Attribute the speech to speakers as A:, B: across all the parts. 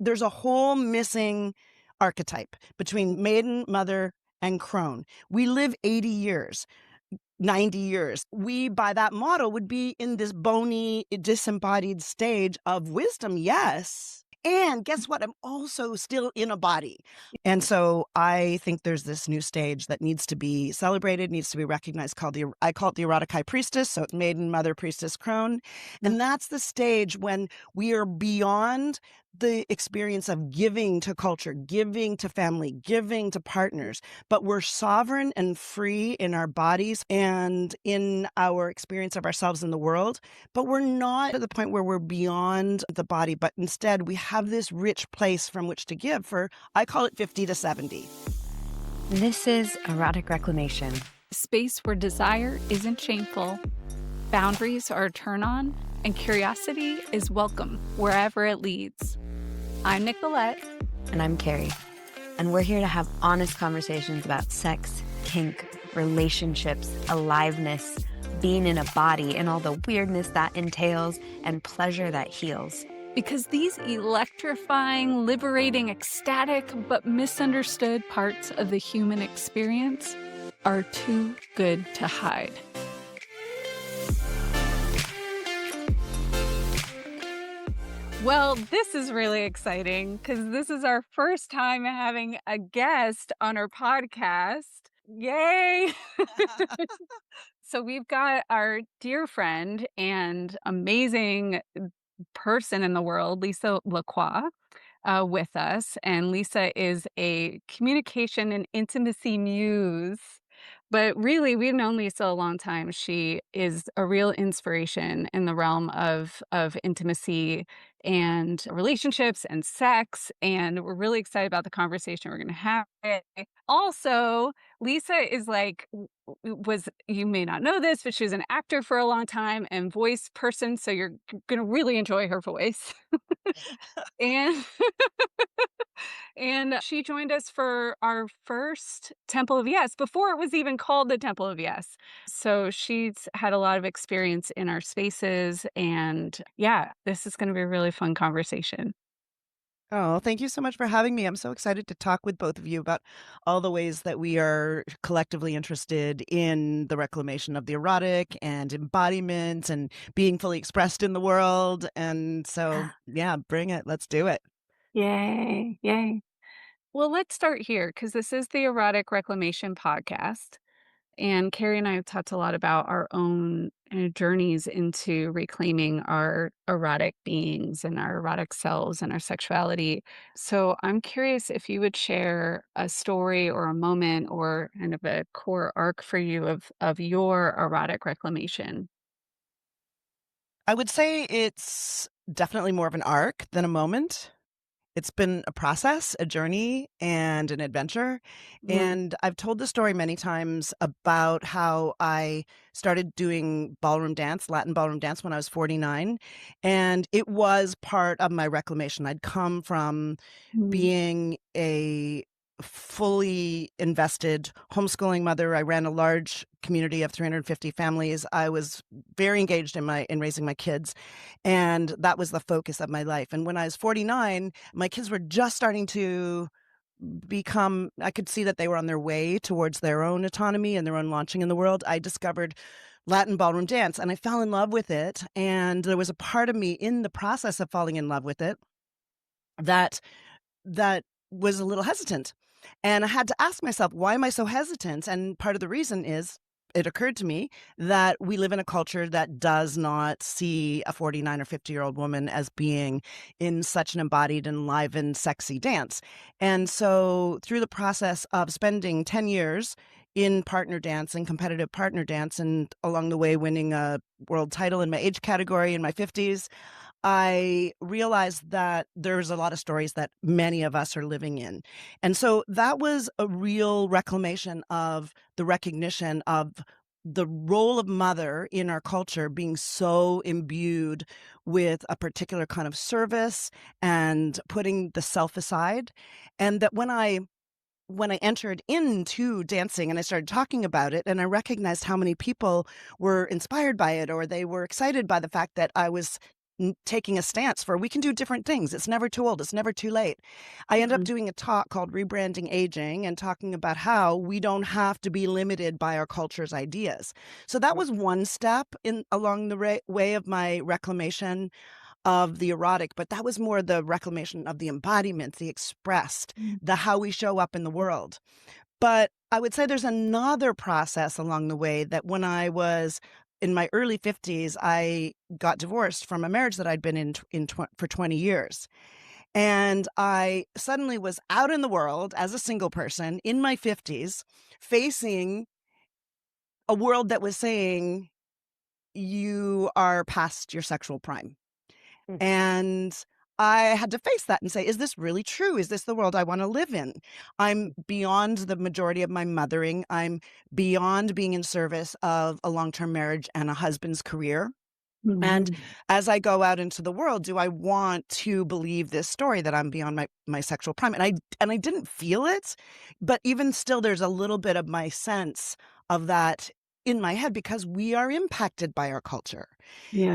A: there's a whole missing archetype between Maiden, Mother, and Crone. We live 80 years. 90 years. We, by that model, would be in this bony, disembodied stage of wisdom, yes. And guess what? I'm also still in a body. And so I think there's this new stage that needs to be celebrated, needs to be recognized, I call it the Erotic High Priestess. So it's Maiden, Mother, Priestess, Crone. And that's the stage when we are beyond the experience of giving to culture, giving to family, giving to partners, but we're sovereign and free in our bodies and in our experience of ourselves in the world. But we're not at the point where we're beyond the body, but instead we have this rich place from which to give for, I call it 50 to 70.
B: This is Erotic Reclamation.
C: Space where desire isn't shameful, boundaries are a turn on, and curiosity is welcome wherever it leads. I'm Nicholette.
B: And I'm Carrie. And we're here to have honest conversations about sex, kink, relationships, aliveness, being in a body, and all the weirdness that entails, and pleasure that heals.
C: Because these electrifying, liberating, ecstatic, but misunderstood parts of the human experience are too good to hide. Well, this is really exciting because this is our first time having a guest on our podcast. Yay! So we've got our dear friend and amazing person in the world, Lisa LaCroix, with us. And Lisa is a communication and intimacy muse. But really, we've known Lisa a long time. She is a real inspiration in the realm of intimacy and relationships and sex. And we're really excited about the conversation we're going to have. Also, Lisa is you may not know this, but she was an actor for a long time and voice person. So you're going to really enjoy her voice. And and she joined us for our first Temple of Yes, before it was even called the Temple of Yes. So she's had a lot of experience in our spaces. And yeah, this is going to be a really fun conversation.
A: Oh, thank you so much for having me. I'm so excited to talk with both of you about all the ways that we are collectively interested in the reclamation of the erotic and embodiment and being fully expressed in the world. And so, yeah, bring it. Let's do it.
C: Yay. Yay. Well, let's start here because this is the Erotic Reclamation podcast. And Carrie and I have talked a lot about our own journeys into reclaiming our erotic beings and our erotic selves and our sexuality. So I'm curious if you would share a story or a moment or kind of a core arc for you of your erotic reclamation.
A: I would say it's definitely more of an arc than a moment. It's been a process, a journey, and an adventure. And I've told the story many times about how I started doing ballroom dance, Latin ballroom dance, when I was 49. And it was part of my reclamation. I'd come from being a fully invested homeschooling mother. I ran a large community of 350 families. I was very engaged in raising my kids, and that was the focus of my life. And when I was 49, my kids were just starting to I could see that they were on their way towards their own autonomy and their own launching in the world. I discovered Latin ballroom dance and I fell in love with it. And there was a part of me in the process of falling in love with it that was a little hesitant. And I had to ask myself, why am I so hesitant? And part of the reason is it occurred to me that we live in a culture that does not see a 49 or 50-year-old woman as being in such an embodied and enlivened, sexy dance. And so through the process of spending 10 years in partner dance and competitive partner dance, and along the way winning a world title in my age category in my 50s, I realized that there's a lot of stories that many of us are living in. And so that was a real reclamation of the recognition of the role of mother in our culture being so imbued with a particular kind of service and putting the self aside. And that when I entered into dancing and I started talking about it, and I recognized how many people were inspired by it, or they were excited by the fact that I was taking a stance for we can do different things. It's never too old. It's never too late. I ended up
C: Mhm.
A: doing a talk called Rebranding Aging and talking about how we don't have to be limited by our culture's ideas. So that was one step in along the way of my reclamation of the erotic, but that was more the reclamation of the embodiment, the expressed,
C: Mm.
A: the how we show up in the world. But I would say there's another process along the way that when I was in my early 50s, I got divorced from a marriage that I'd been for 20 years. And I suddenly was out in the world as a single person in my 50s, facing a world that was saying, you are past your sexual prime.
B: Mm.
A: And I had to face that and say, is this really true? Is this the world I want to live in? I'm beyond the majority of my mothering. I'm beyond being in service of a long-term marriage and a husband's career. And
C: Mhm.
A: as I go out into the world, do I want to believe this story that I'm beyond my sexual prime? And I didn't feel it, but even still, there's a little bit of my sense of that in my head because we are impacted by our culture.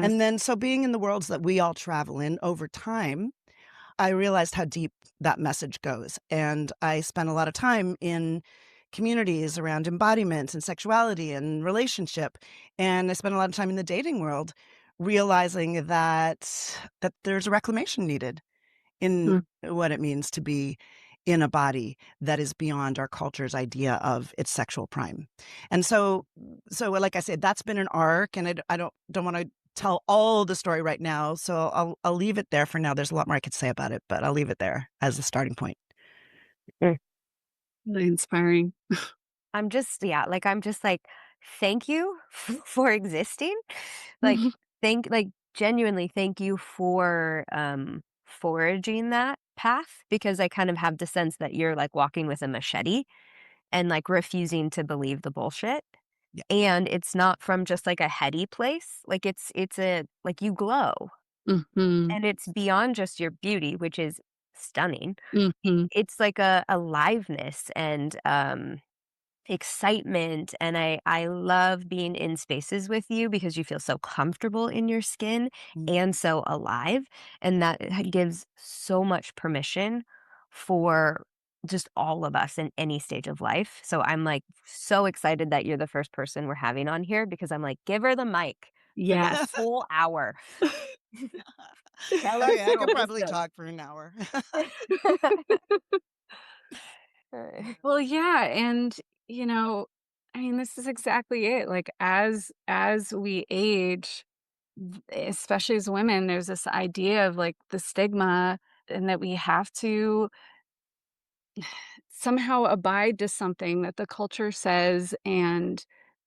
A: And
C: Yes.
A: then so being in the worlds that we all travel in over time, I realized how deep that message goes. And I spent a lot of time in communities around embodiment and sexuality and relationship. And I spent a lot of time in the dating world realizing that there's a reclamation needed in
C: Mm.
A: what it means to be in a body that is beyond our culture's idea of its sexual prime. And so like I said, that's been an arc, and I don't want to tell all the story right now. So I'll leave it there for now. There's a lot more I could say about it, but I'll leave it there as a starting point.
B: Mm.
C: Really inspiring.
B: I'm just like, thank you for existing. Like, like genuinely thank you for foraging that path because I kind of have the sense that you're like walking with a machete and like refusing to believe the bullshit.
A: Yeah.
B: And it's not from just like a heady place. Like it's a like you glow
C: Mhm.
B: and it's beyond just your beauty, which is stunning.
C: Mhm.
B: It's like a aliveness and excitement, and I love being in spaces with you because you feel so comfortable in your skin
A: Mm.
B: and so alive, and that gives so much permission for just all of us in any stage of life. So I'm, like, so excited that you're the first person we're having on here because I'm like, "Give her the mic for this
C: Yes.
B: whole hour. Tell us
A: Okay, I
B: your
A: could probably
B: wisdom."
A: talk for an hour.
C: Well, yeah, and, you know, I mean, this is exactly it, like, as we age, especially as women, there's this idea of, like, the stigma and that we have to somehow abide to something that the culture says, and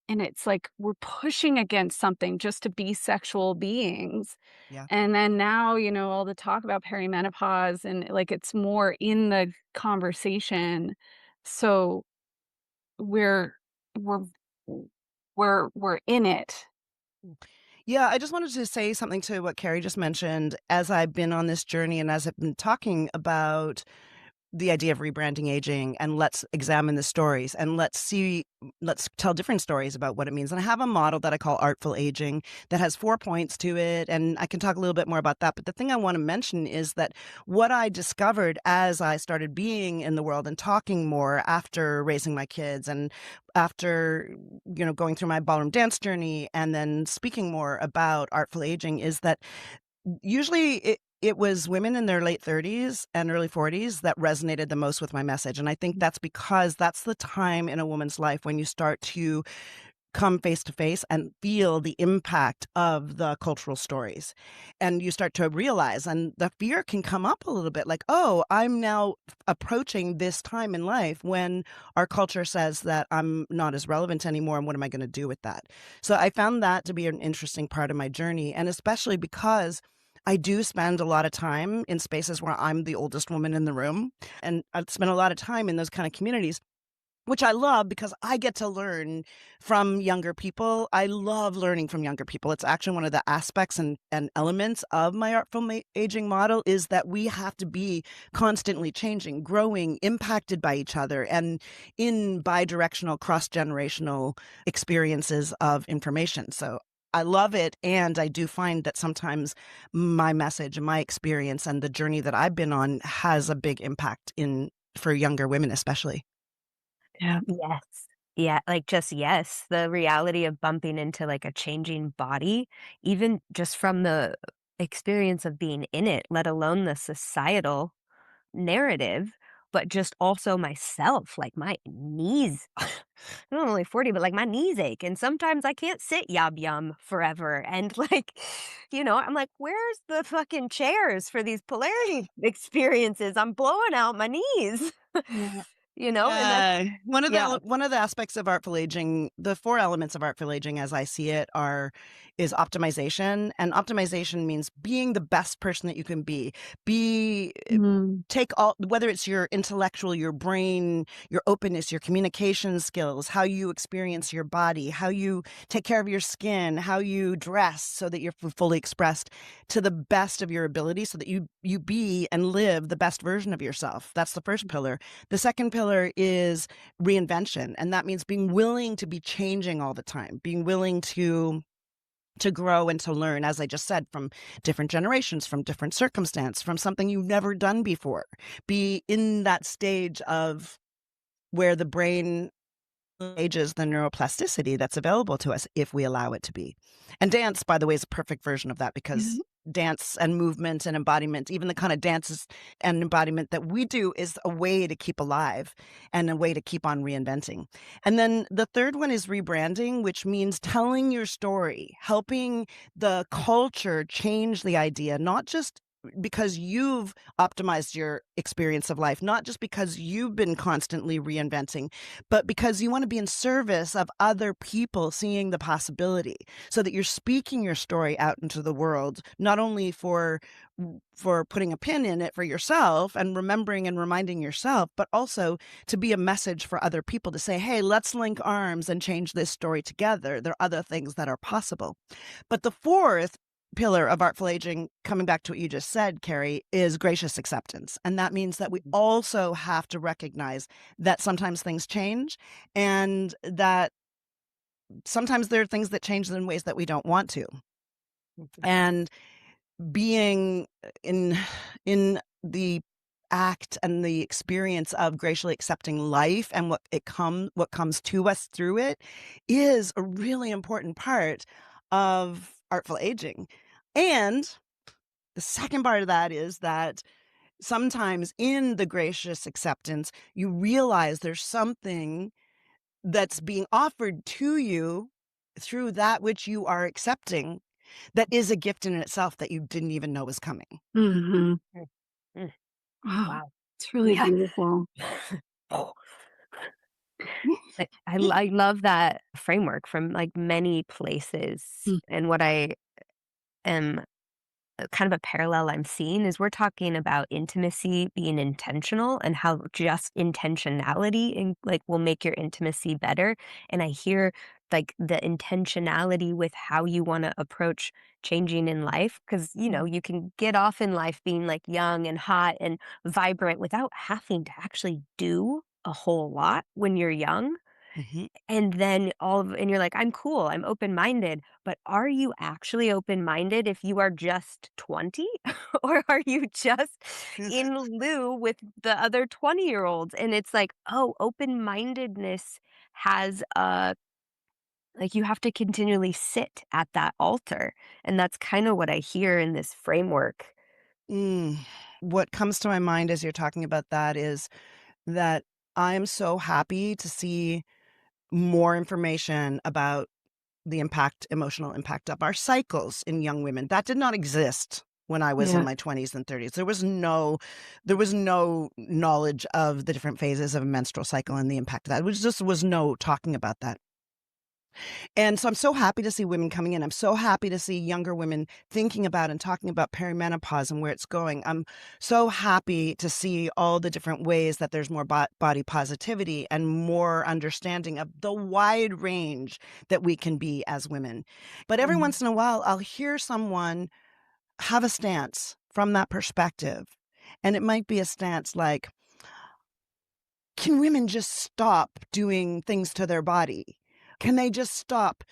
C: it's like we're pushing against something just to be sexual beings.
A: Yeah.
C: And then now, all the talk about perimenopause and like it's more in the conversation. So we're we're we're in it.
A: Yeah, I just wanted to say something to what Carrie just mentioned. As I've been on this journey and as I've been talking about the idea of rebranding aging, and let's examine the stories and let's tell different stories about what it means. And I have a model that I call artful aging that has 4 points to it, and I can talk a little bit more about that. But the thing I want to mention is that what I discovered as I started being in the world and talking more after raising my kids and after going through my ballroom dance journey and then speaking more about artful aging is that usually it was women in their late 30s and early 40s that resonated the most with my message, and I think that's because that's the time in a woman's life when you start to come face to face and feel the impact of the cultural stories, and you start to realize, and the fear can come up a little bit like, "Oh, I'm now approaching this time in life when our culture says that I'm not as relevant anymore, and what am I gonna do with that?" So I found that to be an interesting part of my journey, and especially because I do spend a lot of time in spaces where I'm the oldest woman in the room, and I spend a lot of time in those kind of communities, which I love because I get to learn from younger people. I love learning from younger people. It's actually one of the aspects and elements of my artful aging model is that we have to be constantly changing, growing, impacted by each other, and in bi-directional, cross-generational experiences of information. So I love it, and I do find that sometimes my message and my experience and the journey that I've been on has a big impact in for younger women especially.
B: Yeah. Yes. Yeah, like, just yes, the reality of bumping into, like, a changing body, even just from the experience of being in it, let alone the societal narrative, but just also myself, like, my knees I'm only 40, but, like, my knees ache, and sometimes I can't sit yob yum forever, and, like, I'm like, "Where's the fucking chairs for these polarity experiences? I'm blowing out my knees."
C: Yeah.
B: And that's yeah.
A: One of the aspects of artful aging, the 4 elements of artful aging as I see it is optimization, and optimization means being the best person that you can be. Be
C: Mm.
A: Take all, whether it's your intellectual, your brain, your openness, your communication skills, how you experience your body, how you take care of your skin, how you dress so that you're fully expressed to the best of your ability so that you be and live the best version of yourself. That's the first pillar. The second pillar is reinvention, and that means being willing to be changing all the time, being willing to grow and to learn, as I just said, from different generations, from different circumstance, from something you've never done before. Be in that stage of where the brain ages the neuroplasticity that's available to us if we allow it to be. And dance, by the way, is a perfect version of that because dance and movement and embodiment, even the kind of dances and embodiment that we do, is a way to keep alive and a way to keep on reinventing. And then the third one is rebranding, which means telling your story, helping the culture change the idea, not just because you've optimized your experience of life, not just because you've been constantly reinventing, but because you want to be in service of other people seeing the possibility so that you're speaking your story out into the world, not only for putting a pin in it for yourself and remembering and reminding yourself, but also to be a message for other people to say, hey, let's link arms and change this story together. There are other things that are possible. But the fourth pillar of artful aging, coming back to what you just said, Carrie, is gracious acceptance. And that means that we also have to recognize that sometimes things change and that sometimes there are things that change in ways that we don't want to. And being in the act and the experience of graciously accepting life and what comes to us through it is a really important part of artful aging. And the second part of that is that sometimes in the gracious acceptance, you realize there's something that's being offered to you through that which you are accepting that is a gift in itself that you didn't even know was coming.
C: Mhm.
B: Mm, mm,
C: Wow.
B: wow.
C: It's really
B: Yeah.
C: beautiful.
B: I love that framework from, like, many places,
C: Mm.
B: and what I am kind of a parallel I'm seeing is we're talking about intimacy being intentional and how just intentionality and like will make your intimacy better. And I hear like the intentionality with how you want to approach changing in life because you can get off in life being like young and hot and vibrant without having to actually do a whole lot when you're young.
A: Mhm.
B: And then and you're like, "I'm cool, I'm open-minded," but are you actually open-minded if you are just 20? Or are you just in lieu with the other 20-year-olds? And it's like, oh, open-mindedness has a like, you have to continually sit at that altar, and that's kinda what I hear in this framework.
A: Mm. What comes to my mind as you're talking about that is that I'm so happy to see more information about the emotional impact of our cycles in young women. That did not exist when I was in
C: Yeah.
A: my 20s and 30s. There was no knowledge of the different phases of a menstrual cycle and the impact of that. It was no talking about that. And so I'm so happy to see women coming in. I'm so happy to see younger women thinking about and talking about perimenopause and where it's going. I'm so happy to see all the different ways that there's more body positivity and more understanding of the wide range that we can be as women. But every
C: Mhm.
A: once in a while, I'll hear someone have a stance from that perspective. And it might be a stance like, can women just stop doing things to their body? Can they just stop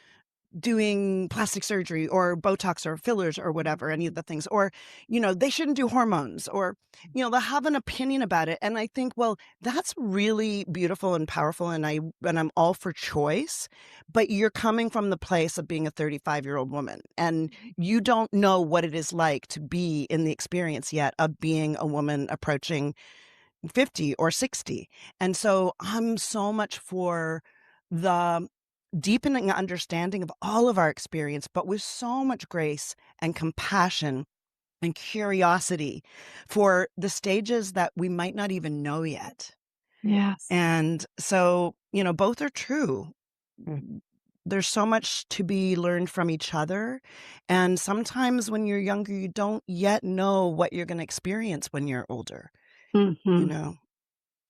A: doing plastic surgery or Botox or fillers or whatever, any of the things, or, they shouldn't do hormones or, they'll have an opinion about it. And I think, well, that's really beautiful and powerful. And I'm all for choice, but you're coming from the place of being a 35-year-old woman and you don't know what it is like to be in the experience yet of being a woman approaching 50 or 60. And so I'm so much for the deepening understanding of all of our experience, but with so much grace and compassion and curiosity for the stages that we might not even know yet.
C: Yes.
A: And so, both are true. There's so much to be learned from each other. And sometimes when you're younger, you don't yet know what you're going to experience when you're older, you
C: Mhm.
A: know?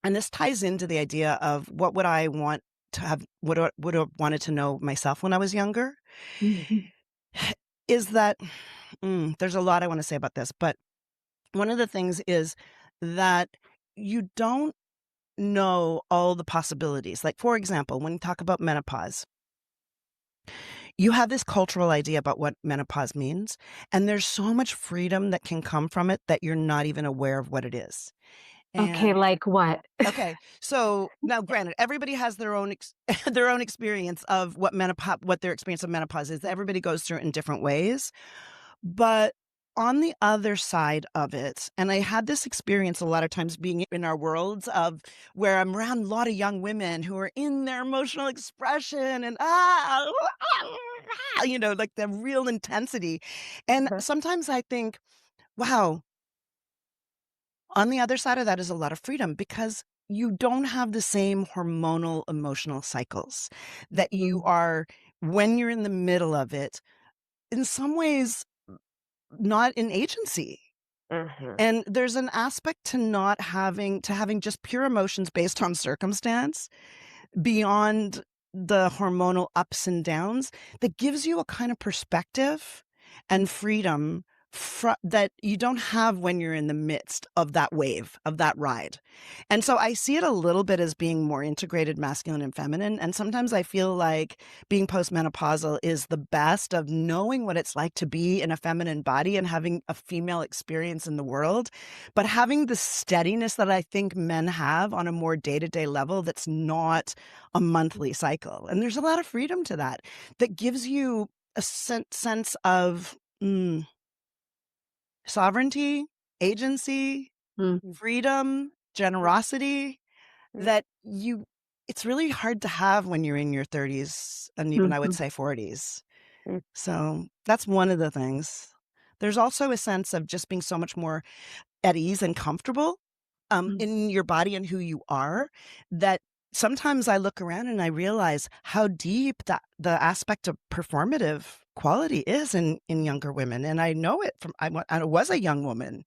A: And this ties into the idea of what would I want to have, would have wanted to know myself when I was younger,
C: Mhm.
A: is that there's a lot I want to say about this, but one of the things is that you don't know all the possibilities. Like, for example, when you talk about menopause, you have this cultural idea about what menopause means, and there's so much freedom that can come from it that you're not even aware of what it is.
C: Okay,
A: And
C: like what?
A: okay, so now granted, everybody has their own their own experience of what their experience of menopause is. Everybody goes through it in different ways. But on the other side of it, and I had this experience a lot of times being in our worlds of where I'm around a lot of young women who are in their emotional expression and like the real intensity. And sometimes I think, wow, on the other side of that is a lot of freedom because you don't have the same hormonal emotional cycles that you
C: Mhm.
A: are when you're in the middle of it. In some ways, not in agency.
B: Mhm.
A: And there's an aspect to not having just pure emotions based on circumstance beyond the hormonal ups and downs that gives you a kind of perspective and freedom that you don't have when you're in the midst of that wave, of that ride. And so I see it a little bit as being more integrated masculine and feminine. And sometimes I feel like being postmenopausal is the best of knowing what it's like to be in a feminine body and having a female experience in the world, but having the steadiness that I think men have on a more day-to-day level that's not a monthly cycle. And there's a lot of freedom to that, that gives you a sense of sovereignty, agency,
C: Mhm.
A: freedom, generosity that it's really hard to have when you're in your 30s and even I would
C: Mhm.
A: say 40s. So that's one of the things. There's also a sense of just being so much more at ease and comfortable,
C: Mhm.
A: in your body and who you are, that sometimes I look around and I realize how deep that the aspect of performative quality is in younger women, and I know it from I was a young woman,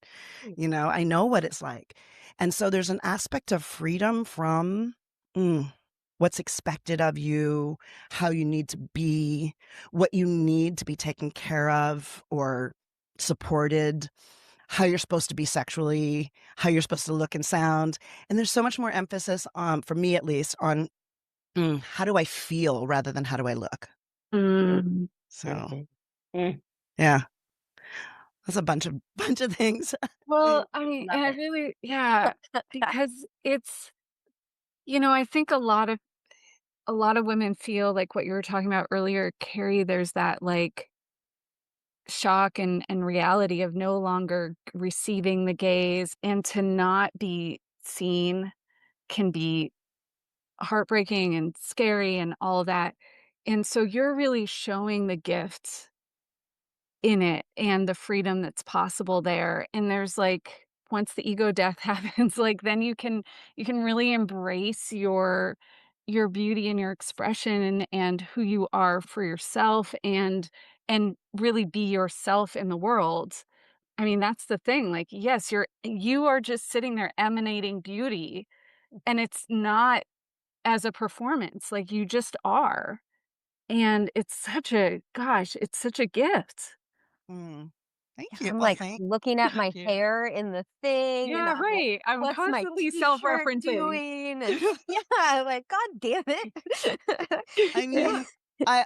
A: I know what it's like, and so there's an aspect of freedom from, what's expected of you, how you need to be, what you need to be taken care of or supported, how you're supposed to be sexually, how you're supposed to look and sound. And there's so much more emphasis, for me at least, on how do I feel rather than how do I look.
C: Mm.
A: So
B: Mhm. Mm.
A: yeah, that's a bunch of things.
C: Well, I mean,
B: Love
C: and I
B: it.
C: really, yeah, because it's, I think a lot of women feel like what you were talking about earlier, Carrie, there's that like shock and reality of no longer receiving the gaze, and to not be seen can be heartbreaking and scary and all that. And so you're really showing the gifts in it and the freedom that's possible there. And there's like once the ego death happens, like then you can really embrace your beauty and your expression and who you are for yourself and really be yourself in the world. I mean, that's the thing. Like, yes, you are just sitting there emanating beauty, and it's not as a performance. Like you just are. And it's such a gift.
A: Mm. Thank you.
B: I'm
A: Well,
B: like
A: thank
B: looking at my
A: you.
B: hair in the thing, and
C: Yeah,
B: I'm like,
C: right. I'm
B: "What's my
C: constantly
B: t-shirt
C: self-referencing.
B: doing?" And yeah, I'm like, "God damn it."
A: I
C: Yeah.
A: mean,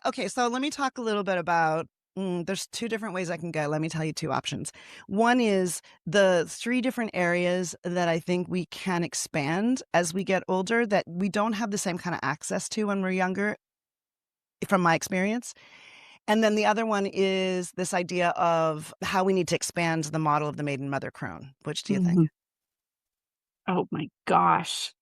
A: Okay, so let me talk a little bit about there's two different ways I can go. Let me tell you two options. One is the three different areas that I think we can expand as we get older that we don't have the same kind of access to when we're younger, from my experience. And then the other one is this idea of how we need to expand the model of the maiden mother crone. Which do you think?
C: Mhm. Oh my gosh.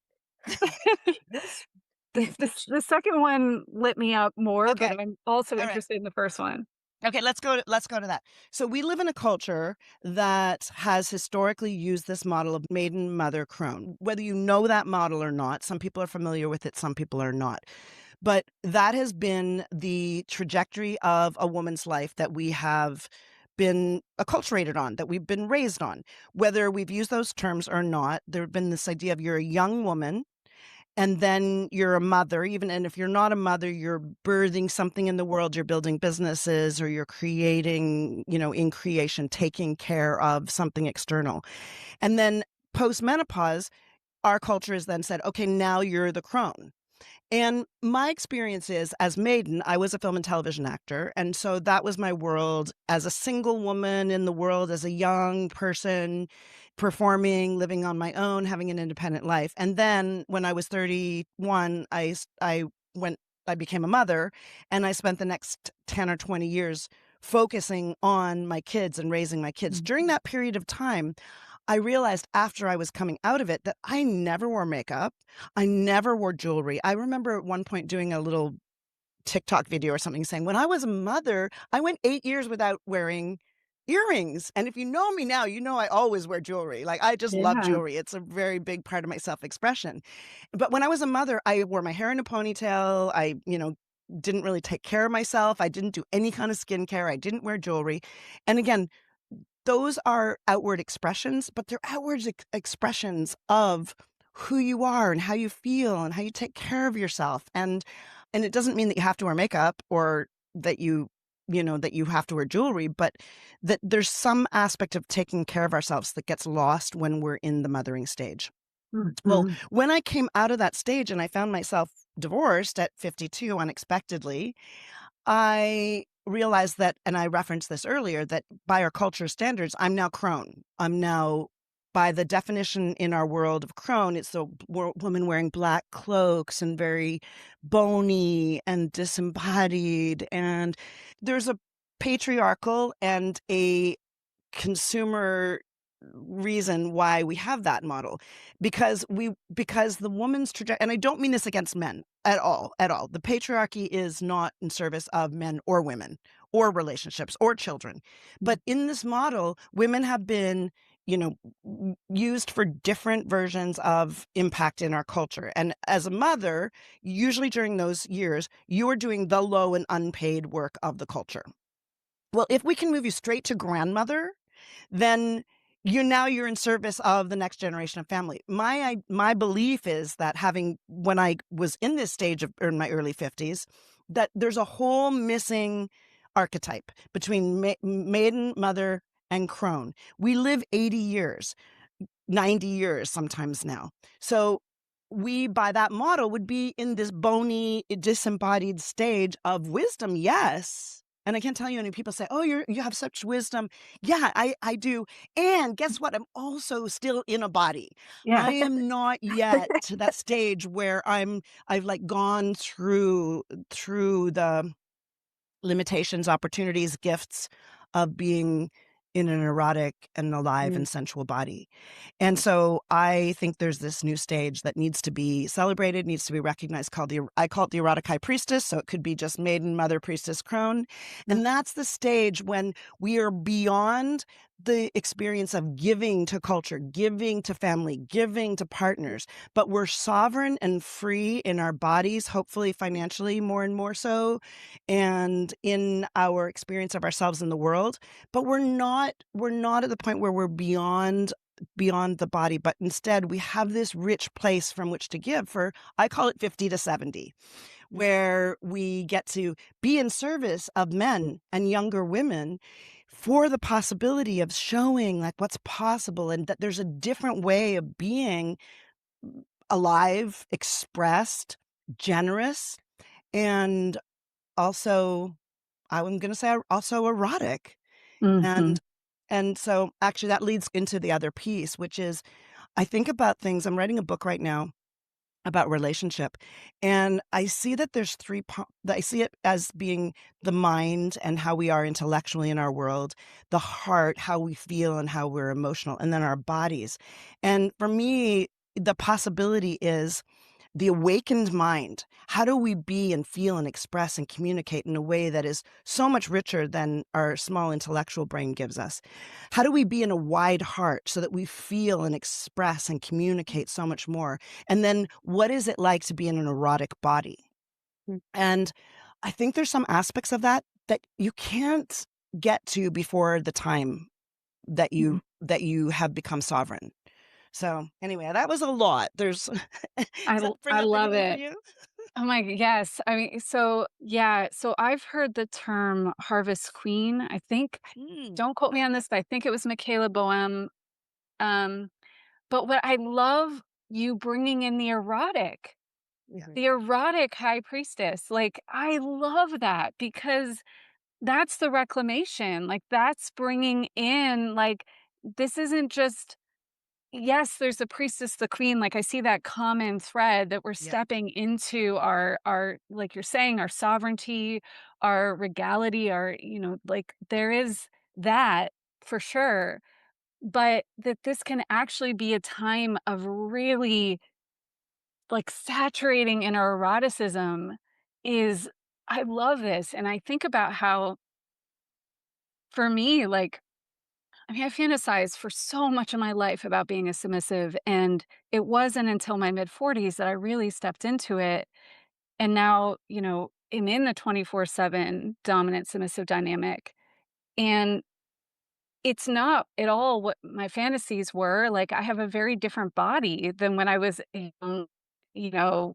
C: The second one lit me up more, but
A: Okay.
C: I'm also
A: All right.
C: interested in the first one.
A: Okay, let's go to that. So we live in a culture that has historically used this model of maiden mother crone. Whether you know that model or not, some people are familiar with it, some people are not. But that has been the trajectory of a woman's life that we have been acculturated on, that we've been raised on. Whether we've used those terms or not, there's been this idea of you're a young woman and then you're a mother, even, and if you're not a mother, you're birthing something in the world, you're building businesses, or you're creating, in creation, taking care of something external. And then post menopause, our culture has then said, okay, now you're the crone. And my experience is, as Maiden, I was a film and television actor. And so that was my world as a single woman in the world, as a young person, performing, living on my own, having an independent life. And then when I was 31, went, I became a mother, and I spent the next 10 or 20 years focusing on my kids and raising my kids. During
C: Mhm.
A: that period of time, I realized after I was coming out of it that I never wore makeup. I never wore jewelry. I remember at one point doing a little TikTok video or something saying, when I was a mother, I went 8 years without wearing earrings. And if you know me now, you know I always wear jewelry. Like, I just love
C: Yeah.
A: jewelry. It's a very big part of my self-expression. But when I was a mother, I wore my hair in a ponytail. I, didn't really take care of myself. I didn't do any kind of skincare. I didn't wear jewelry. And again, those are outward expressions, but they're outward expressions of who you are and how you feel and how you take care of yourself. And it doesn't mean that you have to wear makeup or that that you have to wear jewelry, but that there's some aspect of taking care of ourselves that gets lost when we're in the mothering stage. Well,
C: Mhm.
A: when I came out of that stage and I found myself divorced at 52 unexpectedly, I realized that, and I referenced this earlier, that by our culture standards, I'm now crone. I'm now, by the definition in our world of crone, it's the woman wearing black cloaks and very bony and disembodied. And there's a patriarchal and a consumer reason why we have that model, because the woman's trajectory, and I don't mean this against men at all. The patriarchy is not in service of men or women or relationships or children, but in this model women have been, used for different versions of impact in our culture. And as a mother, usually during those years, you're doing the low and unpaid work of the culture. Well, if we can move you straight to grandmother, then you're in service of the next generation of family. My belief is that, having, when I was in this stage of, in my early 50s, that there's a whole missing archetype between maiden, mother, and crone. We live 80 years. 90 years sometimes now. So we, by that model, would be in this bony, disembodied stage of wisdom, yes. And I can't tell you how many people say, "Oh, you have such wisdom." Yeah, I do. And guess what? I'm also still in a body. I
C: Yeah.
A: am not yet to that stage where I've like gone through the limitations, opportunities, gifts of being in an erotic and alive
C: Mm.
A: and sensual body. And so I think there's this new stage that needs to be celebrated, needs to be recognized, I call it the Erotic High Priestess. So it could be just maiden, mother, priestess, crone.
C: Mm.
A: And that's the stage when we are beyond the experience of giving to culture, giving to family, giving to partners, but we're sovereign and free in our bodies, hopefully financially more and more so, and in our experience of ourselves in the world. But we're not at the point where we're beyond the body, but instead we have this rich place from which to give for, I call it 50 to 70, where we get to be in service of men and younger women for the possibility of showing like what's possible, and that there's a different way of being alive, expressed, generous, and also, I'm going to say, also erotic.
B: Mhm.
A: And so actually that leads into the other piece, which is I think about things. I'm writing a book right now about relationship, and I see that there's I see it as being the mind and how we are intellectually in our world, the heart, how we feel and how we're emotional, and then our bodies. And for me, the possibility is the awakened mind. How do we be and feel and express and communicate in a way that is so much richer than our small intellectual brain gives us? How do we be in a wide heart so that we feel and express and communicate so much more? And then what is it like to be in an erotic body?
B: Mm.
A: And I think there's some aspects of that that you can't get to before the time that
B: Mhm.
A: you have become sovereign. So anyway, that was a lot. There's does that bring
C: I
A: up
C: love
A: anything for
C: it.
A: you?
C: Oh my yes. I mean, so yeah, so I've heard the term harvest queen. I think
A: Mm.
C: don't quote me on this, but I think it was Michaela Boehm. Um, but what I love you bringing in
A: Yeah.
C: the erotic high priestess. Like I love that because that's the reclamation. Like that's bringing in like this isn't just yes, there's the priestess, the queen, like, I see that common thread that we're
A: Yeah.
C: stepping into our like you're saying, our sovereignty, our regality, our like, there is that for sure, but that this can actually be a time of really, like, saturating in our eroticism is I love this, and I think about how, for me, like I mean, I fantasized for so much of my life about being a submissive, and it wasn't until my mid 40s that I really stepped into it. And now, am in the 24/7 dominant submissive dynamic. And it's not at all what my fantasies were. Like, I have a very different body than when I was, you know,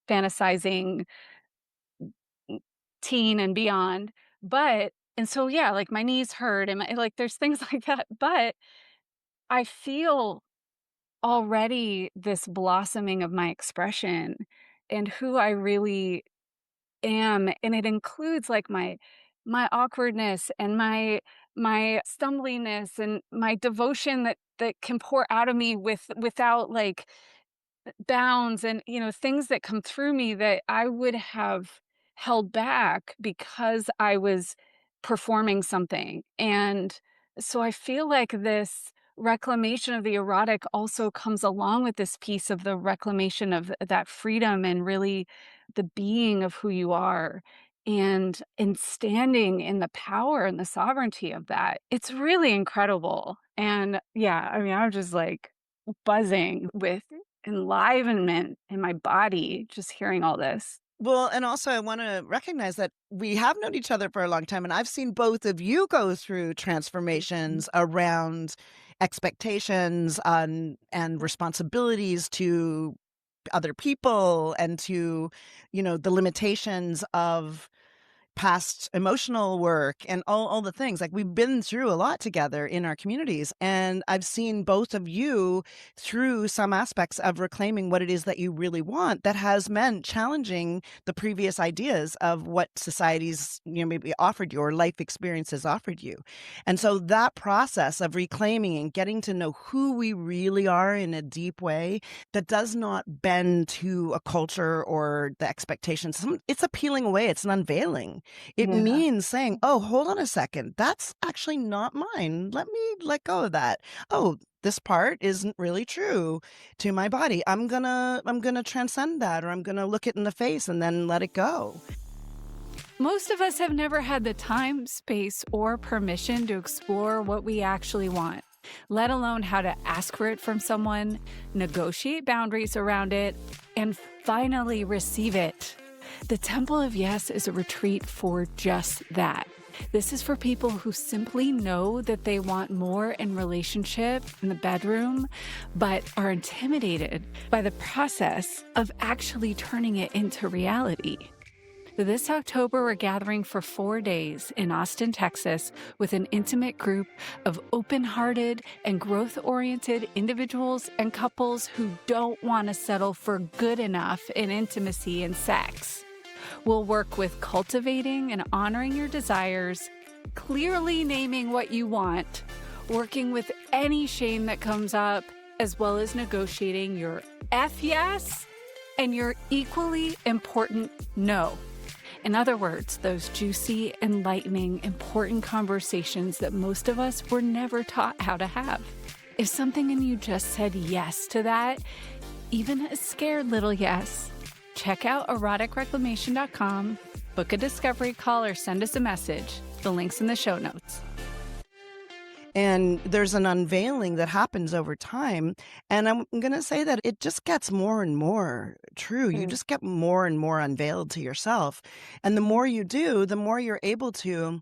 C: fantasizing teen and beyond. And so, yeah, like my knees hurt and like there's things like that. But I feel already this blossoming of my expression and who I really am, and it includes like my awkwardness and my stumbliness and my devotion that can pour out of me without like bounds and things that come through me that I would have held back because I was performing something. And so I feel like this reclamation of the erotic also comes along with this piece of the reclamation of that freedom and really the being of who you are and standing in the power and the sovereignty of that. It's really incredible. And yeah, I mean, I'm just like buzzing with enlivenment in my body just hearing all this.
A: Well, and also I wanna recognize that we have known each other for a long time, and I've seen both of you go through
C: Mhm.
A: transformations around expectations, and responsibilities to other people and to, the limitations of past emotional work and all the things. Like, we've been through a lot together in our communities, and I've seen both of you through some aspects of reclaiming what it is that you really want that has meant challenging the previous ideas of what society's, maybe offered you or life experiences offered you. And so that process of reclaiming and getting to know who we really are in a deep way that does not bend to a culture or the expectations, it's a peeling away, it's an unveiling. It
C: Yeah.
A: means saying, "Oh, hold on a second. That's actually not mine. Let me let go of that. Oh, this part isn't really true to my body. I'm gonna transcend that, or I'm gonna look it in the face and then let it go."
C: Most of us have never had the time, space, or permission to explore what we actually want, let alone how to ask for it from someone, negotiate boundaries around it, and finally receive it. The Temple of Yes is a retreat for just that. This is for people who simply know that they want more in relationship in the bedroom, but are intimidated by the process of actually turning it into reality. This October, we're gathering for 4 days in Austin, Texas, with an intimate group of open-hearted and growth-oriented individuals and couples who don't want to settle for good enough in intimacy and sex. We'll work with cultivating and honoring your desires, clearly naming what you want, working with any shame that comes up, as well as negotiating your F yes and your equally important no. In other words, those juicy, enlightening, important conversations that most of us were never taught how to have. If something in you just said yes to that, even a scared little yes, check out eroticreclamation.com, book a discovery call, or send us a message. The link's in the show notes.
A: And there's an unveiling that happens over time. And I'm going to say that it just gets more and more true. You just get more and more unveiled to yourself. And the more you do, the more you're able to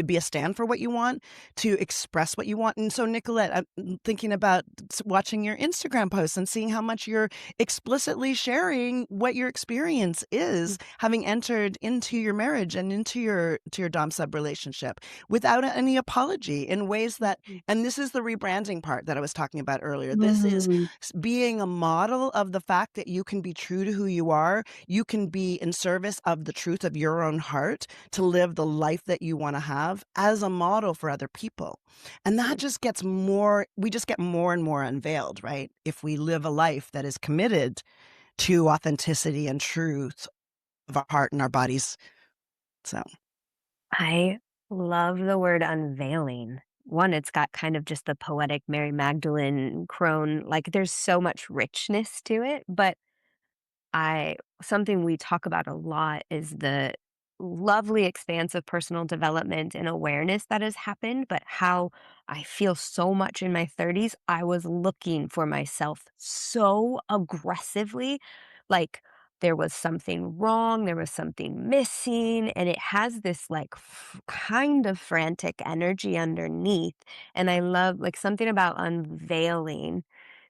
A: be a stand for what you want, to express what you want. And so, Nicholette, I'm thinking about watching your Instagram posts and seeing how much you're explicitly sharing what your experience is, having entered into your marriage and into your dom-sub relationship without any apology in ways that, and this is the rebranding part that I was talking about earlier. This is being a model of the fact that you can be true to who you are. You can be in service of the truth of your own heart to live the life that you want to have as a model for other people. And that just gets more, we just get more and more unveiled, right? If we live a life that is committed to authenticity and truth of our heart and our bodies. So
B: I love the word unveiling. One, it's got kind of just the poetic Mary Magdalene crone, like there's so much richness to it, but I something we talk about a lot is the lovely expanse of personal development and awareness that has happened, but how I feel so much in my 30s, I was looking for myself so aggressively, like there was something wrong, there was something missing, and it has this like kind of frantic energy underneath. And I love like something about unveiling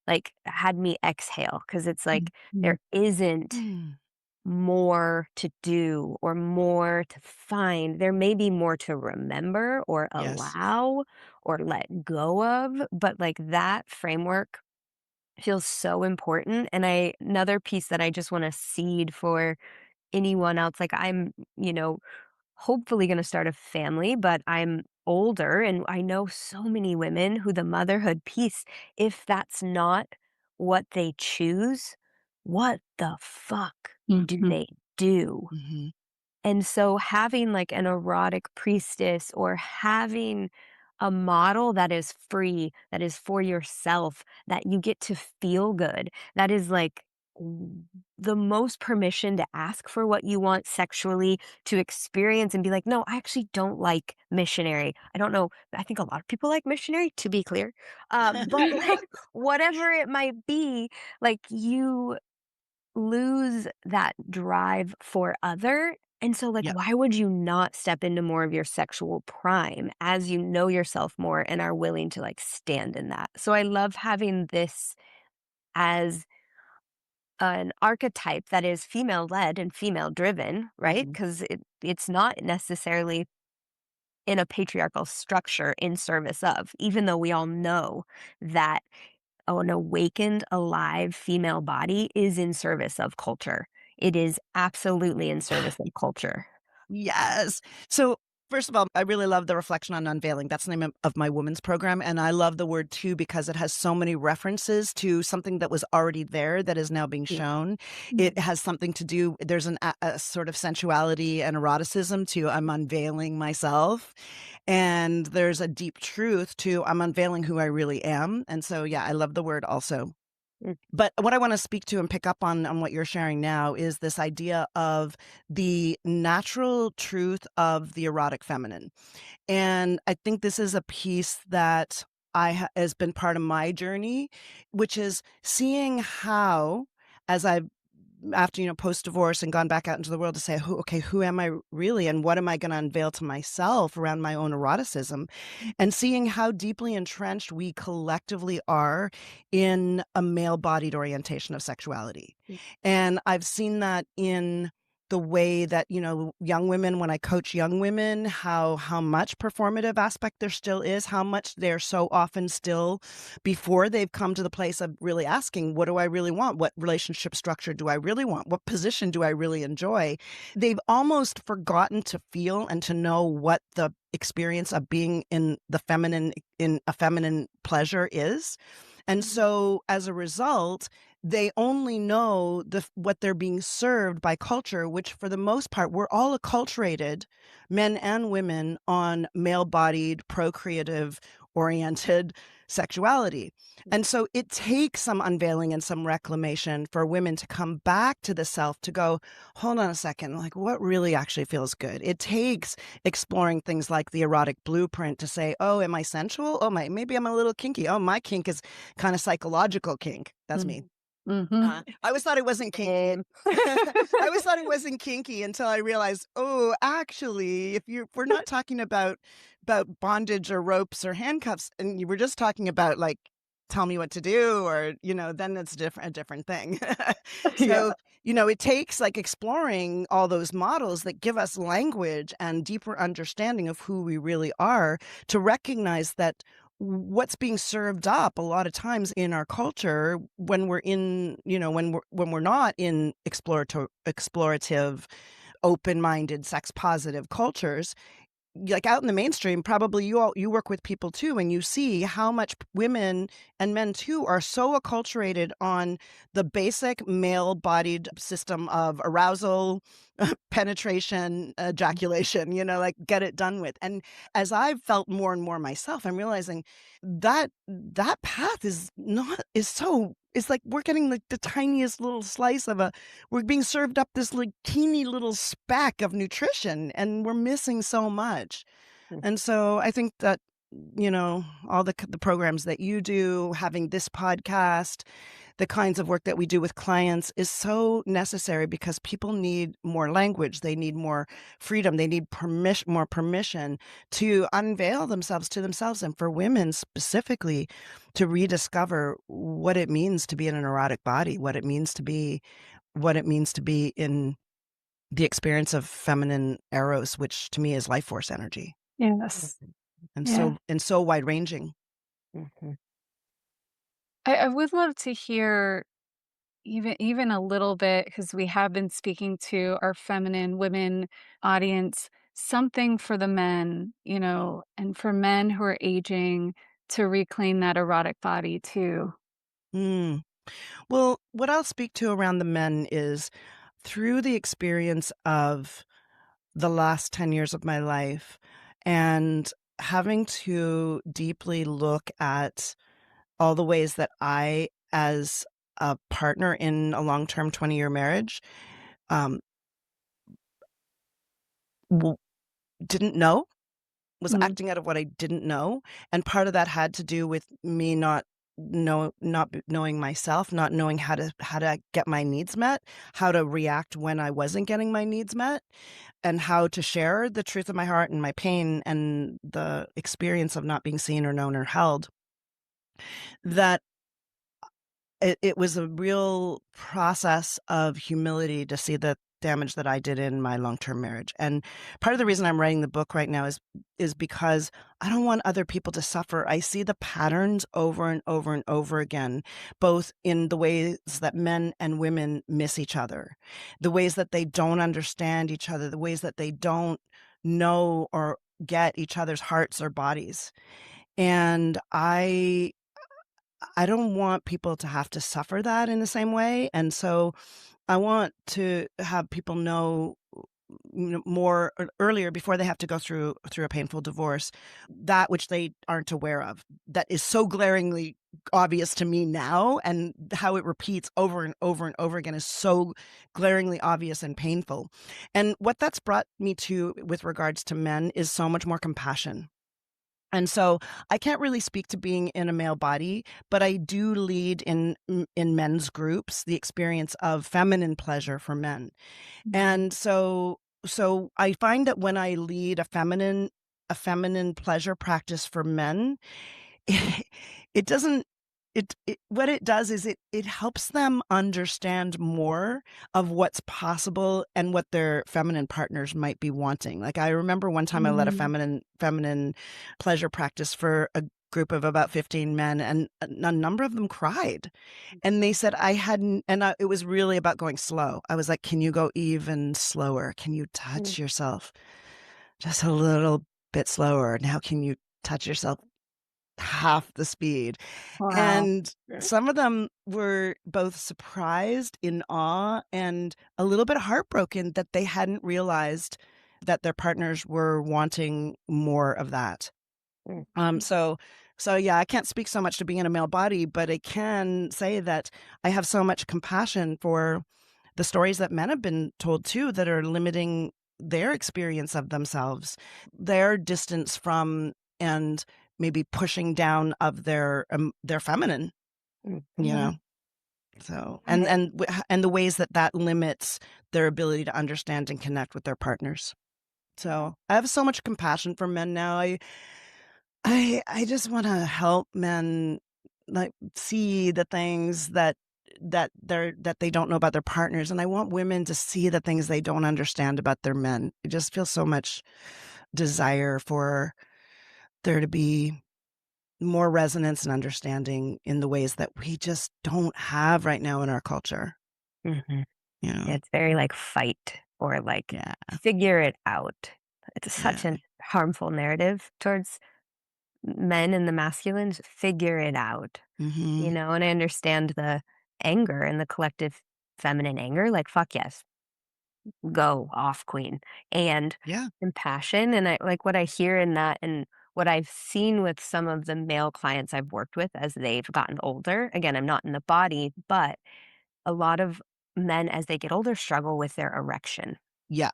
B: like, had me exhale because it's like there isn't
A: mm,
B: more to do or more to find. There may be more to remember or
A: yes.
B: allow or let go of, but, like, that framework feels so important, and another piece that I just wanna seed for anyone else, like, I'm, hopefully gonna start a family, but I'm older and I know so many women who the motherhood piece, if that's not what they choose, what the fuck do
C: Mhm.
B: they do?
A: Mhm.
B: And so having like an erotic priestess or having a model that is free, that is for yourself, that you get to feel good, that is like the most permission to ask for what you want sexually, to experience and be like, no, I actually don't like missionary. I don't know. I think a lot of people like missionary, to be clear. But like, whatever it might be, like you lose that drive for other. And so, like,
A: Yep.
B: why would you not step into more of your sexual prime as you know yourself more and are willing to like stand in that? So, I love having this as an archetype that is female led and female driven, right?
A: Mhm.
B: Because it's not necessarily in a patriarchal structure in service of, even though we all know that an awakened, alive female body is in service of culture. It is absolutely in service of culture.
A: Yes. So, first of all, I really love the reflection on unveiling. That's the name of my women's program. And I love the word too because it has so many references to something that was already there that is now being
B: Mm,
A: shown.
B: mm,
A: It has something to do, there's a sort of sensuality and eroticism to I'm unveiling myself. And there's a deep truth to I'm unveiling who I really am. And so, yeah, I love the word also.
B: mm,
A: But what I wanna speak to and pick up on what you're sharing now is this idea of the natural truth of the erotic feminine. And I think this is a piece that has been part of my journey, which is seeing how, as I've after, post-divorce and gone back out into the world to say, who am I really? And what am I gonna unveil to myself around my own eroticism? And seeing how deeply entrenched we collectively are in a male-bodied orientation of sexuality.
B: mm,
A: And I've seen that in the way that, young women, when I coach young women, how much performative aspect there still is, how much they're so often still before they've come to the place of really asking, what do I really want? What relationship structure do I really want? What position do I really enjoy? They've almost forgotten to feel and to know what the experience of being in a feminine pleasure is. And
C: Mhm.
A: so as a result, they only know what they're being served by culture, which for the most part, we're all acculturated, men and women, on male-bodied, procreative oriented sexuality. And so it takes some unveiling and some reclamation for women to come back to the self, to go, hold on a second, like what really actually feels good? It takes exploring things like the erotic blueprint to say, oh, am I sensual? Oh, maybe I'm a little kinky. Oh, my kink is kind of psychological kink. That's me.
C: Mhm. Mhm.
A: I always thought it wasn't kinky.
C: Same.
A: I always thought it wasn't kinky until I realized, oh, actually, if we're not talking about bondage or ropes or handcuffs, and you were just talking about like, tell me what to do, or then it's a different thing.
C: Yeah.
A: So it takes like exploring all those models that give us language and deeper understanding of who we really are, to recognize that what's being served up a lot of times in our culture when we're in, when we're not in explorative, open-minded, sex positive cultures, like out in the mainstream, probably you work with people too, and you see how much women and men too are so acculturated on the basic male-bodied system of arousal, penetration, ejaculation, like get it done with. And as I've felt more and more myself, I'm realizing that path is like we're getting like the tiniest little slice of we're being served up this like teeny little speck of nutrition, and we're missing so much. And so I think that, all the programs that you do, having this podcast, the kinds of work that we do with clients is so necessary, because people need more language. They need more freedom. They need more permission to unveil themselves to themselves. And for women specifically, to rediscover what it means to be in an erotic body, what it means to be in the experience of feminine eros, which to me is life force energy,
C: Yes.
A: and
C: Yeah.
A: so wide ranging.
B: Mhm.
C: I would love to hear even a little bit, because we have been speaking to our feminine women audience, something for the men, and for men who are aging, to reclaim that erotic body too.
A: Mm. Well, what I'll speak to around the men is through the experience of the last 10 years of my life, and having to deeply look at all the ways that I, as a partner in a long-term 20-year marriage, um, w- didn't know, was
C: Mm,
A: acting out of what I didn't know. And part of that had to do with me not knowing myself, not knowing how to get my needs met, how to react when I wasn't getting my needs met, and how to share the truth of my heart and my pain and the experience of not being seen or known or held. That it was a real process of humility to see the damage that I did in my long-term marriage. And part of the reason I'm writing the book right now is because I don't want other people to suffer. I see the patterns over and over and over again, both in the ways that men and women miss each other, the ways that they don't understand each other, the ways that they don't know or get each other's hearts or bodies. And I don't want people to have to suffer that in the same way. And so I want to have people know, more earlier, before they have to go through a painful divorce, that which they aren't aware of, that is so glaringly obvious to me now, and how it repeats over and over and over again is so glaringly obvious and painful. And what that's brought me to with regards to men is so much more compassion. And so I can't really speak to being in a male body, but I do lead in men's groups the experience of feminine pleasure for men.
C: mhm,
A: And so I find that when I lead a feminine pleasure practice for men, it doesn't it what it does is it helps them understand more of what's possible and what their feminine partners might be wanting. Like, I remember one time I led a
B: Mhm.
A: feminine pleasure practice for a group of about 15 men, and a number of them cried. And they said I hadn't and I it was really about going slow. I was like, "Can you go even slower? Can you
B: Mm.
A: touch yourself just a little bit slower? Now can you touch yourself half the speed?"
B: Wow.
A: And some of them were both surprised, in awe, and a little bit heartbroken that they hadn't realized that their partners were wanting more of that.
B: Mm.
A: Um, so so yeah, I can't speak so much to being in a male body, but I can say that I have so much compassion for the stories that men have been told too that are limiting their experience of themselves, their distance from and maybe pushing down of their feminine, you
B: Mhm.
A: know? So
B: I
A: and the ways that that limits their ability to understand and connect with their partners. So, I have so much compassion for men now. I just wanna help men, like, see the things that they don't know about their partners, and I want women to see the things they don't understand about their men. I just feel so much desire for there to be more resonance and understanding in the ways that we just don't have right now in our culture,
B: Mhm.
A: you know?
B: It's very like fight or like
A: Yeah,
B: figure it out. It's
A: yeah.
B: such a harmful narrative towards men and the masculines. Figure it out,
A: Mhm.
B: and I understand the anger and the collective feminine anger. Like, fuck yes, go off, queen. And
A: Yeah,
B: compassion. And I like what I hear in that and what I've seen with some of the male clients I've worked with as they've gotten older. Again, I'm not in the body, but a lot of men as they get older struggle with their erection.
A: yeah,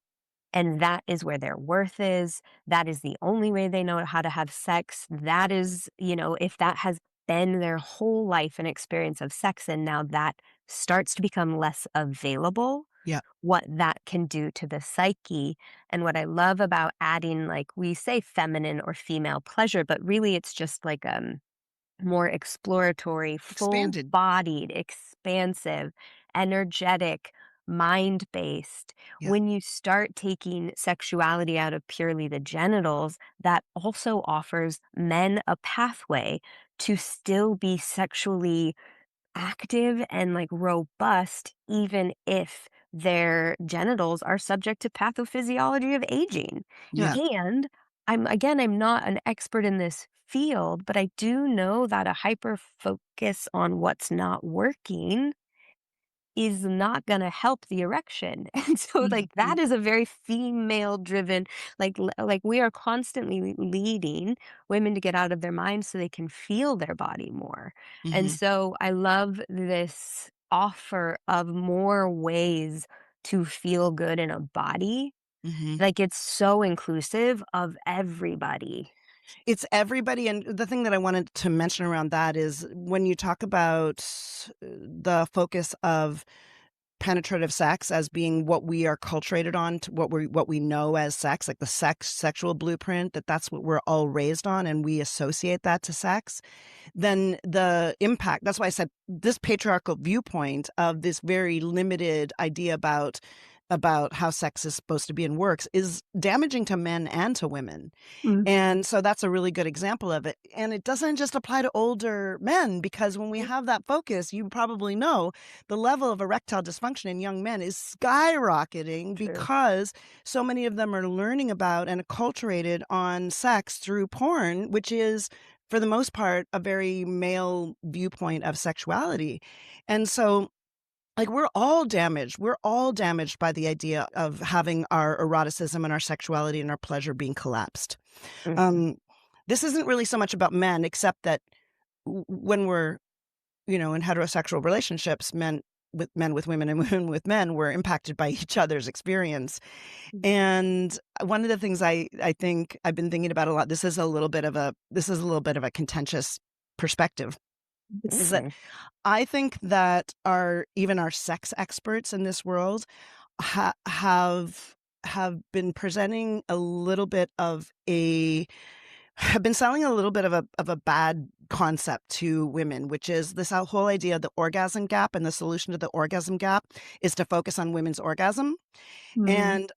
B: And that is where their worth is. That is the only way they know how to have sex. That is, if that has been their whole life and experience of sex, and now that starts to become less available,
A: yeah,
B: what that can do to the psyche. And what I love about adding, like we say feminine or female pleasure, but really it's just like more exploratory, full
A: expanded.
B: bodied, expansive, energetic, mind based.
A: Yeah,
B: When you start taking sexuality out of purely the genitals, that also offers men a pathway to still be sexually active and like robust, even if their genitals are subject to pathophysiology of aging.
A: yeah,
B: And I'm not an expert in this field, but I do know that a hyper focus on what's not working is not going to help the erection. And so like
A: mhm,
B: that is a very female driven like we are constantly leading women to get out of their minds so they can feel their body more. And
A: mhm,
B: so I love this offer of more ways to feel good in a body.
A: mhm.
B: Like it's so inclusive of everybody.
A: It's everybody, and the thing that I wanted to mention around that is when you talk about the focus of penetrative sex as being what we are culturated on, to what we know as sex, like the sexual blueprint, that's what we're all raised on, and we associate that to sex, then the impact that's why I said this patriarchal viewpoint of this very limited idea about how sex is supposed to be and works is damaging to men and to women.
B: Mm.
A: And so that's a really good example of it. And it doesn't just apply to older men because when we have that focus, you probably know the level of erectile dysfunction in young men is skyrocketing
B: True.
A: because so many of them are learning about and acculturated on sex through porn, which is for the most part a very male viewpoint of sexuality. And so like, we're all damaged. We're all damaged by the idea of having our eroticism and our sexuality and our pleasure being collapsed.
B: Mhm.
A: Um, this isn't really so much about men, except that when we're, in heterosexual relationships, men with women and women with men, we're impacted by each other's experience. And one of the things I think I've been thinking about a lot, this is a little bit of a contentious perspective, is that
B: Mhm.
A: I think that our sex experts in this world have been presenting a little bit of a have been selling a little bit of a bad concept to women, which is this whole idea of the orgasm gap, and the solution to the orgasm gap is to focus on women's orgasm.
C: Mm.
A: And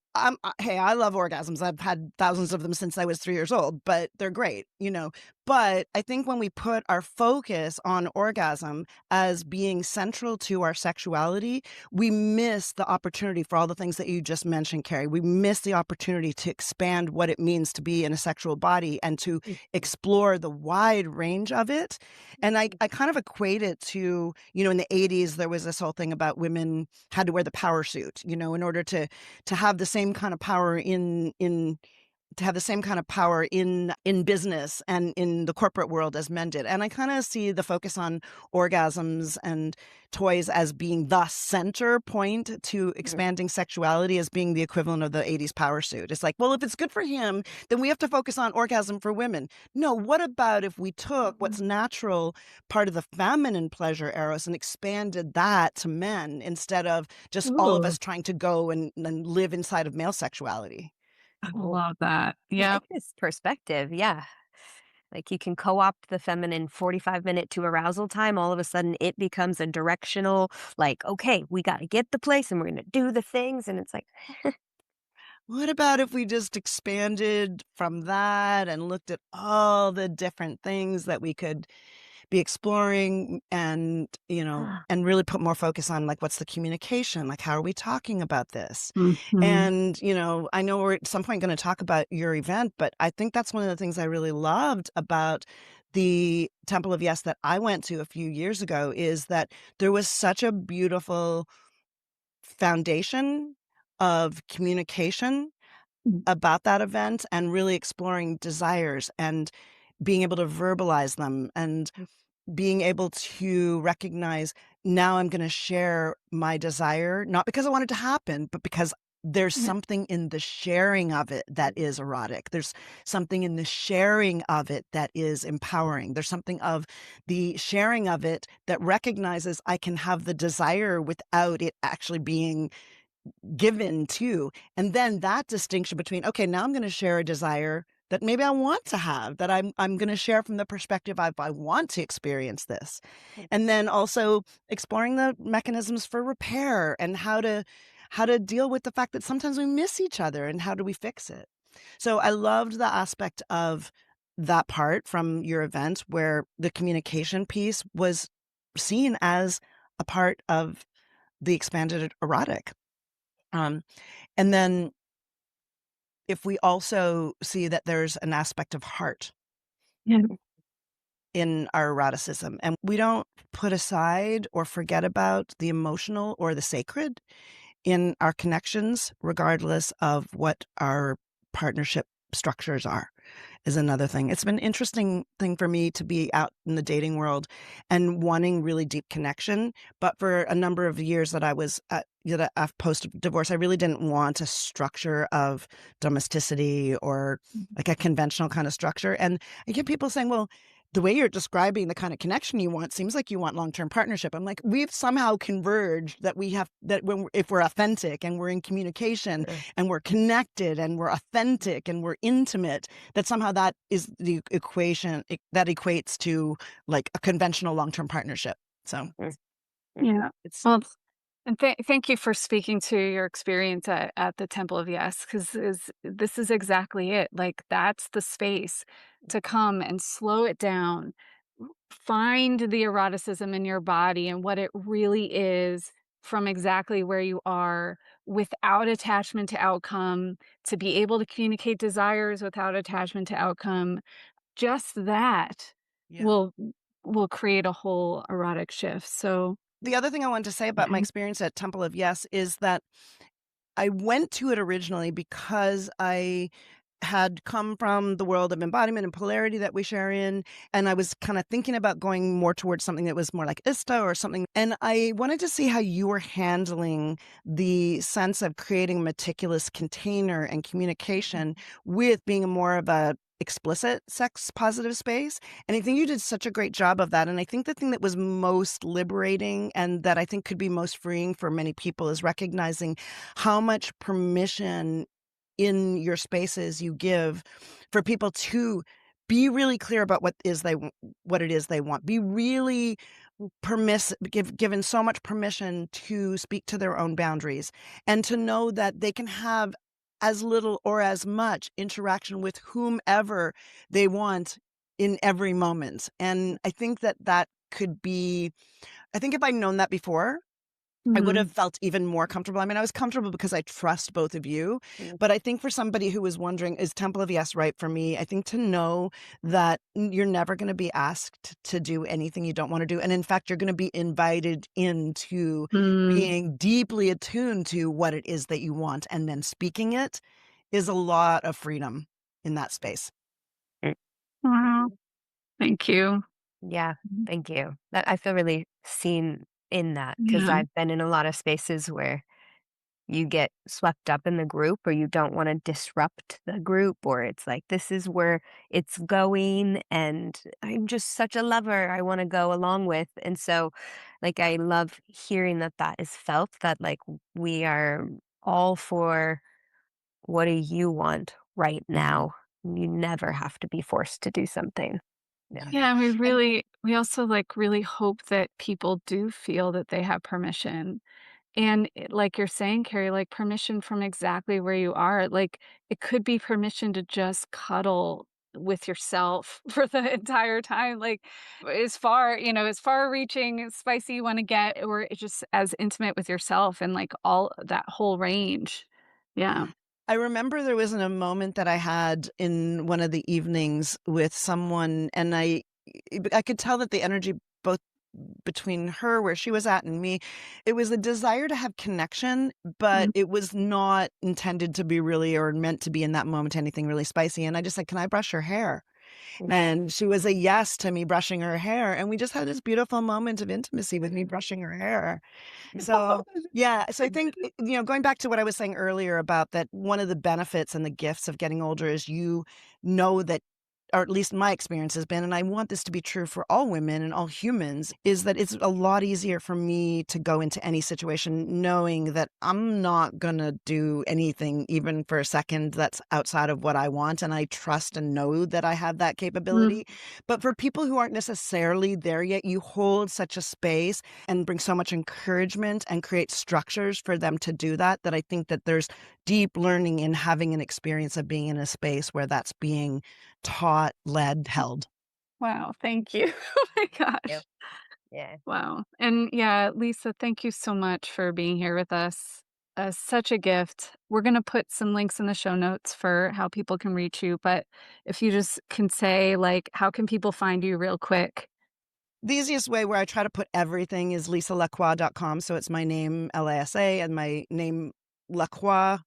A: hey, I love orgasms. I've had thousands of them since I was 3 years old, but they're great, you know. But I think when we put our focus on orgasm as being central to our sexuality, we miss the opportunity for all the things that you just mentioned, Carrie. We miss the opportunity to expand what it means to be in a sexual body and to explore the wide range of it. And I kind of equate it to, you know, in the 80s, there was this whole thing about women had to wear the power suit, you know, in order to have the same kind of power in to have the same kind of power in business and in the corporate world as men did. And I kind of see the focus on orgasms and toys as being the center point to expanding sexuality, as being the equivalent of the 80s power suit. It's like, well, if it's good for him, then we have to focus on orgasm for women. No, what about if we took what's natural part of the feminine pleasure, Eros, and expanded that to men instead of just all of
C: Ooh,
A: us trying to go and live inside of male sexuality?
C: I love that.
B: I
C: Yep.
B: like this perspective. Yeah. Like you can co-opt the feminine 45-minute to arousal time. All of a sudden it becomes a directional, like, okay, we got to get the place and we're going to do the things. And it's like,
A: What about if we just expanded from that and looked at all the different things that we could be exploring and, you know,
B: ah,
A: and really put more focus on, like, what's the communication? Like, how are we talking about this?
C: Mhm.
A: And, you know, I know we're at some point going to talk about your event, but I think that's one of the things I really loved about the Temple of Yes that I went to a few years ago, is that there was such a beautiful foundation of communication
C: Mm.
A: about that event, and really exploring desires and being able to verbalize them, and being able to recognize, now I'm gonna share my desire, not because I want it to happen, but because there's
C: Yeah.
A: something in the sharing of it that is erotic. There's something in the sharing of it that is empowering. There's something of the sharing of it that recognizes I can have the desire without it actually being given to. And then that distinction between, okay, now I'm going to share a desire that maybe I want to have, that I'm going to share from the perspective of I want to experience this. And then also exploring the mechanisms for repair, and how to deal with the fact that sometimes we miss each other, and how do we fix it. So I loved the aspect of that part from your event, where the communication piece was seen as a part of the expanded erotic. Um, and then if we also see that there's an aspect of heart
C: Yeah.
A: in our eroticism, and we don't put aside or forget about the emotional or the sacred in our connections, regardless of what our partnership structures are, is another thing. It's been an interesting thing for me to be out in the dating world and wanting really deep connection. But for a number of years that I was post divorce, I really didn't want a structure of domesticity, or like a conventional kind of structure. And I get people saying, well, the way you're describing the kind of connection you want seems like you want long-term partnership. I'm like, we've somehow converged that we have that when if we're authentic and we're in communication and we're connected and we're authentic and we're intimate, that somehow that is the equation that equates to like a conventional long-term partnership. So
C: Yeah.
A: it's
C: Well, and thank you for speaking to your experience at the Temple of Yes, because this is exactly it. Like that's the space to come and slow it down, find the eroticism in your body and what it really is from exactly where you are without attachment to outcome, to be able to communicate desires without attachment to outcome. Just that
A: yeah.
C: will will create a whole erotic shift. So,
A: The other thing I wanted to say about my
C: yeah.
A: experience at Temple of Yes is that I went to it originally because I had come from the world of embodiment and polarity that we share in, and I was kind of thinking about going more towards something that was more like ISTA or something. And I wanted to see how you were handling the sense of creating a meticulous container and communication with being more of a explicit sex positive space. And I think you did such a great job of that. And I think the thing that was most liberating, and that I think could be most freeing for many people, is recognizing how much permission in your spaces you give for people to be really clear about what it is they want. Be really given so much permission to speak to their own boundaries and to know that they can have as little or as much interaction with whomever they want in every moment. And I think that could be, I think if I'd known that before, I would
C: Mhm.
A: have felt even more comfortable. I mean, I was comfortable because I trust both of you,
B: Mm.
A: but I think for somebody who was wondering, is Temple of Yes right for me? I think to know that you're never going to be asked to do anything you don't want to do. And in fact, you're going to be invited into
C: Mm.
A: being deeply attuned to what it is that you want, and then speaking it is a lot of freedom in that space.
B: Mm.
C: Wow. Thank you.
B: Yeah, thank you. I feel really seen in that because
C: Yeah.
B: I've been in a lot of spaces where you get swept up in the group or you don't want to disrupt the group, or it's like, this is where it's going and I'm just such a lover. I want to go along with. And so, like, I love hearing that is felt, that like we are all for what do you want right now? You never have to be forced to do something. Yeah.
C: Yeah,
A: And
C: we also, like, really hope that people do feel that they have permission. And like you're saying, Carrie, like permission from exactly where you are. Like it could be permission to just cuddle with yourself for the entire time. Like as far reaching, as spicy you want to get, or it's just as intimate with yourself and like all that whole range. Yeah.
A: I remember there was a moment that I had in one of the evenings with someone, and I could tell that the energy both between her, where she was at, and me, it was a desire to have connection, but
C: Mm.
A: it was not intended to be really, or meant to be in that moment, anything really spicy. And I just said, "Can I brush your hair?"
B: Mm.
A: And she was a yes to me brushing her hair. And we just had this beautiful moment of intimacy with me brushing her hair. So, yeah. So I think, going back to what I was saying earlier about that, one of the benefits and the gifts of getting older is you know that, or at least my experience has been, and I want this to be true for all women and all humans, is that it's a lot easier for me to go into any situation knowing that I'm not going to do anything, even for a second, that's outside of what I want. And I trust and know that I have that
C: Mm.
A: capability. But for people who aren't necessarily there yet, you hold such a space and bring so much encouragement and create structures for them to do that, that I think that there's deep learning in having an experience of being in a space where that's being taught, led, held.
C: Wow. Thank you. Oh my
B: Yep.
C: gosh.
B: Yeah.
C: Wow. And yeah, Lisa, thank you so much for being here with us. Such a gift. We're going to put some links in the show notes for how people can reach you. But if you just can say, like, how can people find you real quick?
A: The easiest way, where I try to put everything, is lisalacroix.com. So it's my name, Lasa, and my name, Lacroix,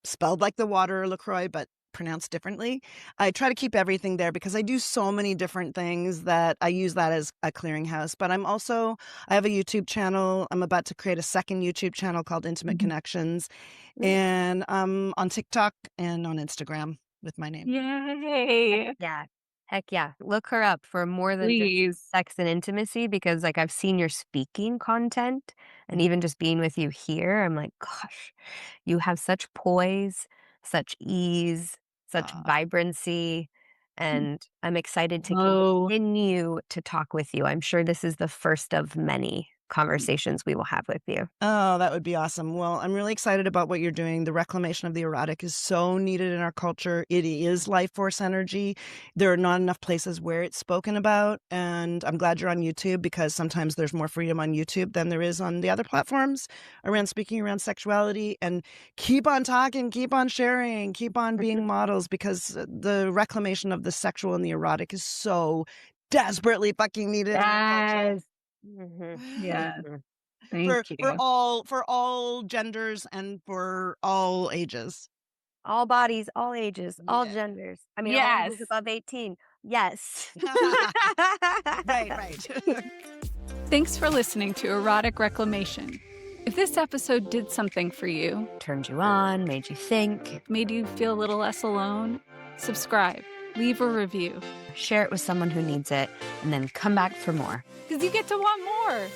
A: spelled like the water LaCroix, but pronounced differently. I try to keep everything there because I do so many different things that I use that as a clearinghouse. But I have a YouTube channel. I'm about to create a second YouTube channel called Intimate
C: Mhm.
A: Connections.
B: Mm.
A: And I'm on TikTok and on Instagram with my name.
C: Yay.
B: Yeah. Heck yeah. Look her up for more than just
C: Please.
B: sex and intimacy, because like I've seen your speaking content and
A: Mhm.
B: even just being with you here, I'm like, gosh, you have such poise, such ease, such
A: Uh,
B: vibrancy. And I'm excited to
C: Oh,
B: continue to talk with you. I'm sure this is the first of many conversations we will have with you.
A: Oh, that would be awesome. Well, I'm really excited about what you're doing. The reclamation of the erotic is so needed in our culture. It is life force energy. There are not enough places where it's spoken about. And I'm glad you're on YouTube, because sometimes there's more freedom on YouTube than there is on the other platforms around speaking around sexuality. And keep on talking, keep on sharing, keep on being models, because the reclamation of the sexual and the erotic is so desperately fucking needed in our culture.
C: yes.
B: Mhm.
C: Yes.
B: Mhm.
C: Thank you.
A: For all genders and for all ages.
B: All bodies, all ages, all
A: Yeah.
B: genders. I mean, all ages
C: Yes.
B: above 18. Yes.
A: Right, right.
C: Thanks for listening to Erotic Reclamation. If this episode did something for you,
B: Turned you on, made you think.
C: made you feel a little less alone, subscribe, leave a review,
B: Share it with someone who needs it, and then come back for more.
C: because you get to want more.